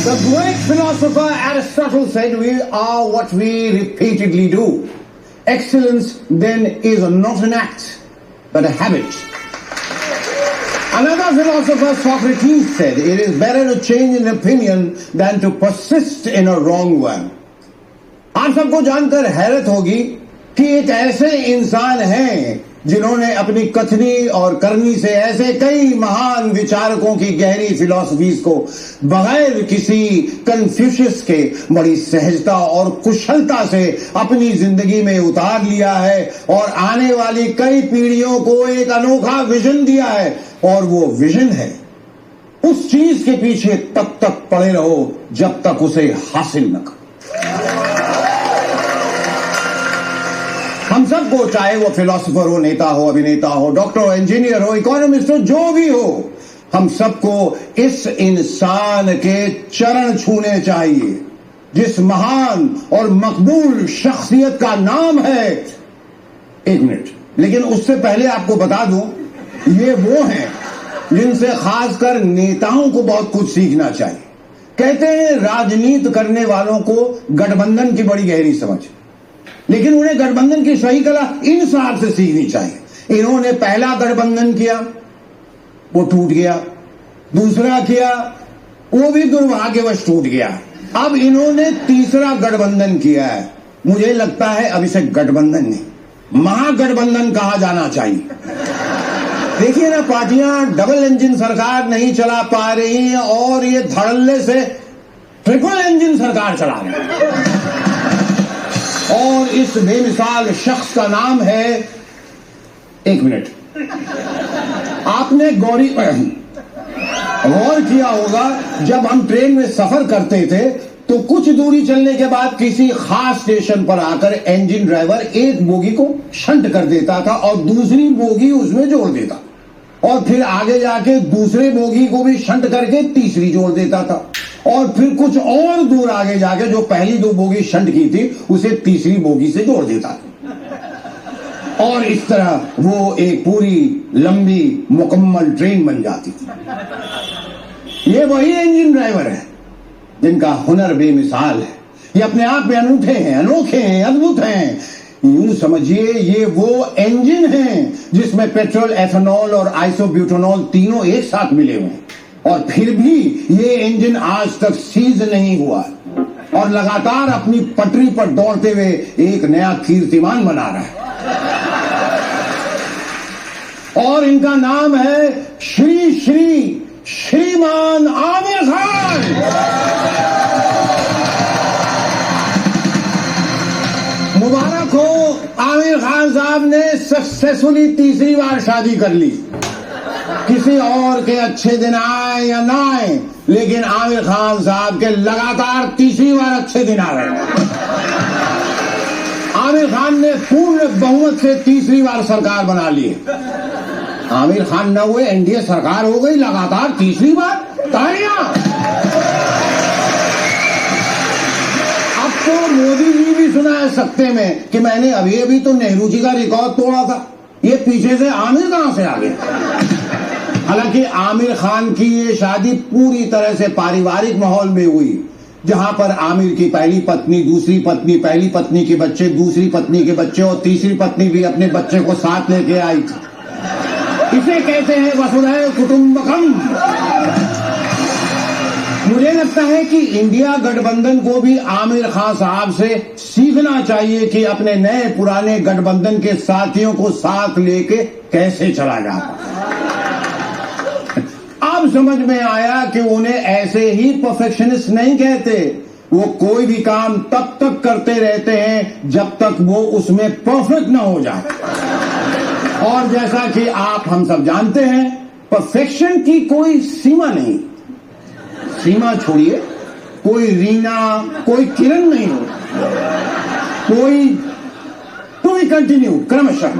The great philosopher Aristotle said, "We are what we repeatedly do." Excellence then is not an act, but a habit. Another philosopher, Socrates, said, "It is better to change an opinion than to persist in a wrong one." आप सबको जानकर हैरत होगी कि एक ऐसे इंसान हैं जिन्होंने अपनी कथनी और करनी से ऐसे कई महान विचारकों की गहरी फिलॉसफीज को बगैर किसी कन्फ्यूशियस के बड़ी सहजता और कुशलता से अपनी जिंदगी में उतार लिया है और आने वाली कई पीढ़ियों को एक अनोखा विजन दिया है। और वो विजन है, उस चीज के पीछे तब तक पड़े रहो जब तक उसे हासिल न करो। हम सबको, चाहे वो फिलोसोफर हो, नेता हो, अभिनेता हो, डॉक्टर हो, इंजीनियर हो, इकोनॉमिस्ट हो, जो भी हो, हम सबको इस इंसान के चरण छूने चाहिए जिस महान और मकबूल शख्सियत का नाम है। एक मिनट, लेकिन उससे पहले आपको बता दूं, ये वो हैं जिनसे खासकर नेताओं को बहुत कुछ सीखना चाहिए। कहते हैं राजनीति करने वालों को गठबंधन की बड़ी गहरी समझ, लेकिन उन्हें गठबंधन की सही कला इन साहब से सीखनी चाहिए। इन्होंने पहला गठबंधन किया, वो टूट गया। दूसरा किया, वो भी दुर्भाग्यवश टूट गया। अब इन्होंने तीसरा गठबंधन किया है। मुझे लगता है अब इसे गठबंधन नहीं, महागठबंधन कहा जाना चाहिए। देखिए ना, पार्टियां डबल इंजन सरकार नहीं चला पा रही हैं और ये धड़ल्ले से ट्रिपल इंजन सरकार चला रहे हैं। और इस बेमिसाल शख्स का नाम है, एक मिनट, आपने गौर किया होगा, जब हम ट्रेन में सफर करते थे तो कुछ दूरी चलने के बाद किसी खास स्टेशन पर आकर इंजन ड्राइवर एक बोगी को शंट कर देता था और दूसरी बोगी उसमें जोड़ देता, और फिर आगे जाके दूसरे बोगी को भी शंट करके तीसरी जोड़ देता था, और फिर कुछ और दूर आगे जाके जो पहली दो बोगी शंट की थी उसे तीसरी बोगी से जोड़ देता था, और इस तरह वो एक पूरी लंबी मुकम्मल ट्रेन बन जाती थी। ये वही इंजन ड्राइवर है जिनका हुनर बेमिसाल है। ये अपने आप में अनूठे हैं, अनोखे हैं, अद्भुत हैं। यूं समझिए ये वो इंजन हैं जिसमें पेट्रोल, एथेनॉल और आइसोब्यूटेनॉल तीनों एक साथ मिले हुए हैं, और फिर भी ये इंजन आज तक सीज नहीं हुआ और लगातार अपनी पटरी पर दौड़ते हुए एक नया कीर्तिमान बना रहा है। और इनका नाम है श्रीमान आमिर खान। मुबारक हो, आमिर खान साहब ने सक्सेसफुली तीसरी बार शादी कर ली। किसी और के अच्छे दिन आए या ना आए, लेकिन आमिर खान साहब के लगातार तीसरी बार अच्छे दिन आ रहे। आमिर खान ने पूर्ण बहुमत से तीसरी बार सरकार बना ली। आमिर खान न हुए, एनडीए सरकार हो गई लगातार तीसरी बार। तालियां। अब तो मोदी जी भी सुना है सत्ते में कि मैंने अभी अभी तो नेहरू जी का रिकॉर्ड तोड़ा था। ये पीछे से आमिर कहां से आ गया? हालांकि आमिर खान की ये शादी पूरी तरह से पारिवारिक माहौल में हुई, जहां पर आमिर की पहली पत्नी, दूसरी पत्नी, पहली पत्नी के बच्चे, दूसरी पत्नी के बच्चे और तीसरी पत्नी भी अपने बच्चे को साथ लेके आई थी। इसे कहते हैं वसुधैव कुटुंबकम। मुझे लगता है कि इंडिया गठबंधन को भी आमिर खान साहब से सीखना चाहिए कि अपने नए पुराने गठबंधन के साथियों को साथ लेके कैसे चला जाता। अब समझ में आया कि उन्हें ऐसे ही परफेक्शनिस्ट नहीं कहते। वो कोई भी काम तब तक करते रहते हैं जब तक वो उसमें परफेक्ट ना हो जाए। और जैसा कि आप हम सब जानते हैं, परफेक्शन की कोई सीमा नहीं। सीमा छोड़िए, कोई रीना, कोई किरण नहीं हो, कोई टू बी कंटिन्यू क्रमशः।